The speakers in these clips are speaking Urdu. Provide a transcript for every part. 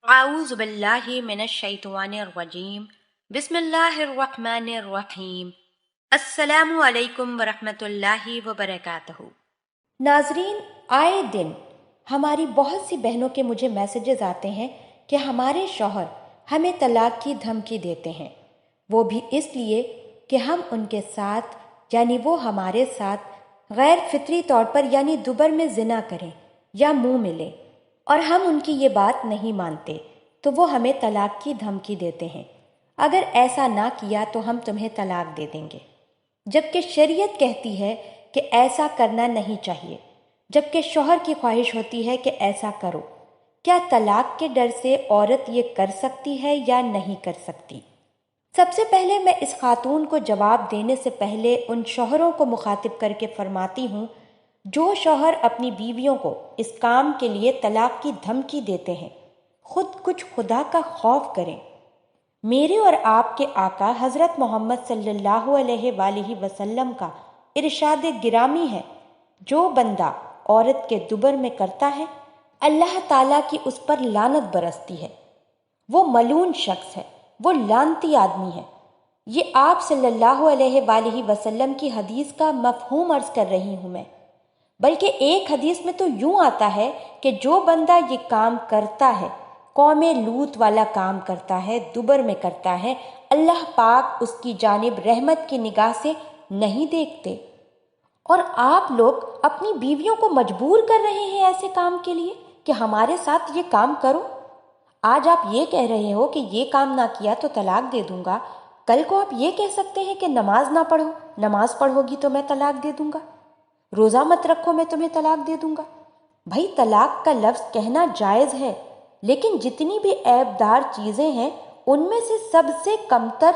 اعوذ باللہ من الشیطان الرجیم بسم اللہ الرحمن الرحیم السلام علیکم ورحمۃ اللہ وبرکاتہ۔ ناظرین، آئے دن ہماری بہت سی بہنوں کے مجھے میسیجز آتے ہیں کہ ہمارے شوہر ہمیں طلاق کی دھمکی دیتے ہیں، وہ بھی اس لیے کہ ہم ان کے ساتھ یعنی وہ ہمارے ساتھ غیر فطری طور پر یعنی دوبر میں زنا کریں یا منہ ملیں، اور ہم ان کی یہ بات نہیں مانتے تو وہ ہمیں طلاق کی دھمکی دیتے ہیں۔ اگر ایسا نہ کیا تو ہم تمہیں طلاق دے دیں گے، جبکہ شریعت کہتی ہے کہ ایسا کرنا نہیں چاہیے، جبکہ شوہر کی خواہش ہوتی ہے کہ ایسا کرو۔ کیا طلاق کے ڈر سے عورت یہ کر سکتی ہے یا نہیں کر سکتی؟ سب سے پہلے میں اس خاتون کو جواب دینے سے پہلے ان شوہروں کو مخاطب کر کے فرماتی ہوں جو شوہر اپنی بیویوں کو اس کام کے لیے طلاق کی دھمکی دیتے ہیں، خود کچھ خدا کا خوف کریں۔ میرے اور آپ کے آقا حضرت محمد صلی اللہ علیہ وآلہ وسلم کا ارشاد گرامی ہے، جو بندہ عورت کے دبر میں کرتا ہے اللہ تعالیٰ کی اس پر لعنت برستی ہے، وہ ملعون شخص ہے، وہ لعنتی آدمی ہے۔ یہ آپ صلی اللہ علیہ وآلہ وسلم کی حدیث کا مفہوم عرض کر رہی ہوں میں، بلکہ ایک حدیث میں تو یوں آتا ہے کہ جو بندہ یہ کام کرتا ہے، قوم لوط والا کام کرتا ہے، دبر میں کرتا ہے، اللہ پاک اس کی جانب رحمت کی نگاہ سے نہیں دیکھتے۔ اور آپ لوگ اپنی بیویوں کو مجبور کر رہے ہیں ایسے کام کے لیے کہ ہمارے ساتھ یہ کام کرو۔ آج آپ یہ کہہ رہے ہو کہ یہ کام نہ کیا تو طلاق دے دوں گا، کل کو آپ یہ کہہ سکتے ہیں کہ نماز نہ پڑھو، نماز پڑھو گی تو میں طلاق دے دوں گا، روزہ مت رکھو میں تمہیں طلاق دے دوں گا۔ بھائی طلاق کا لفظ کہنا جائز ہے، لیکن جتنی بھی عیب دار چیزیں ہیں ان میں سے سب سے کمتر،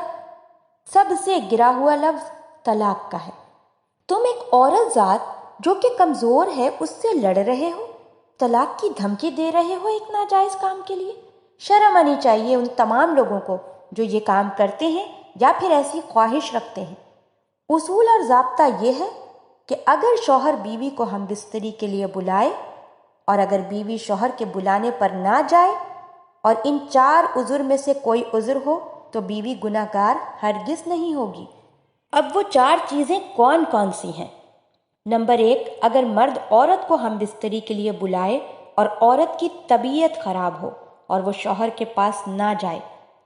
سب سے گرا ہوا لفظ طلاق کا ہے۔ تم ایک عورت ذات جو کہ کمزور ہے اس سے لڑ رہے ہو، طلاق کی دھمکی دے رہے ہو ایک ناجائز کام کے لیے۔ شرم آنی چاہیے ان تمام لوگوں کو جو یہ کام کرتے ہیں یا پھر ایسی خواہش رکھتے ہیں۔ اصول اور ضابطہ یہ ہے کہ اگر شوہر بیوی کو ہم بستری کے لیے بلائے اور اگر بیوی شوہر کے بلانے پر نہ جائے اور ان 4 عذر میں سے کوئی عذر ہو تو بیوی گناہ گار ہرگز نہیں ہوگی۔ اب وہ 4 چیزیں کون کون سی ہیں؟ نمبر 1، اگر مرد عورت کو ہم بستری کے لیے بلائے اور عورت کی طبیعت خراب ہو اور وہ شوہر کے پاس نہ جائے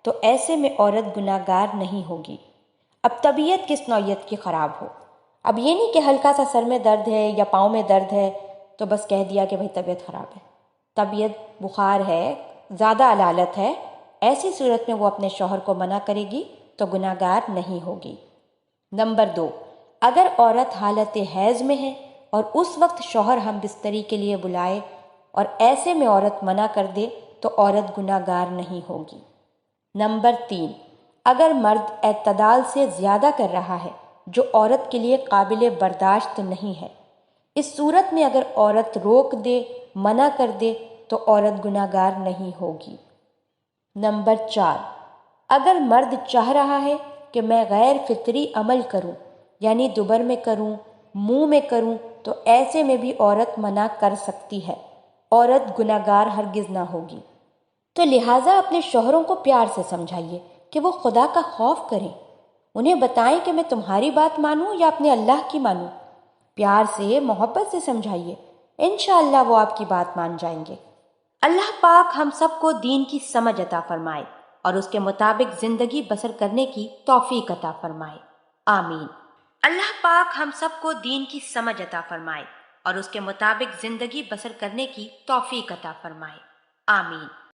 تو ایسے میں عورت گناہ گار نہیں ہوگی۔ اب طبیعت کس نوعیت کی خراب ہو؟ اب یہ نہیں کہ ہلکا سا سر میں درد ہے یا پاؤں میں درد ہے تو بس کہہ دیا کہ بھئی طبیعت خراب ہے۔ طبیعت بخار ہے، زیادہ علالت ہے، ایسی صورت میں وہ اپنے شوہر کو منع کرے گی تو گناہ گار نہیں ہوگی۔ نمبر 2، اگر عورت حالت حیض میں ہے اور اس وقت شوہر ہم بستری کے لیے بلائے اور ایسے میں عورت منع کر دے تو عورت گناہ گار نہیں ہوگی۔ نمبر 3، اگر مرد اعتدال سے زیادہ کر رہا ہے جو عورت کے لیے قابل برداشت نہیں ہے، اس صورت میں اگر عورت روک دے، منع کر دے تو عورت گناہ گار نہیں ہوگی۔ نمبر 4، اگر مرد چاہ رہا ہے کہ میں غیر فطری عمل کروں یعنی دوبر میں کروں، منہ میں کروں تو ایسے میں بھی عورت منع کر سکتی ہے، عورت گناہ گار ہرگز نہ ہوگی۔ تو لہٰذا اپنے شوہروں کو پیار سے سمجھائیے کہ وہ خدا کا خوف کریں، انہیں بتائیں کہ میں تمہاری بات مانوں یا اپنے اللہ کی مانوں۔ پیار سے، محبت سے سمجھائیے، انشاءاللہ وہ آپ کی بات مان جائیں گے۔ اللہ پاک ہم سب کو دین کی سمجھ عطا فرمائے اور اس کے مطابق زندگی بسر کرنے کی توفیق عطا فرمائے، آمین۔ اللہ پاک ہم سب کو دین کی سمجھ عطا فرمائے اور اس کے مطابق زندگی بسر کرنے کی توفیق عطا فرمائے، آمین۔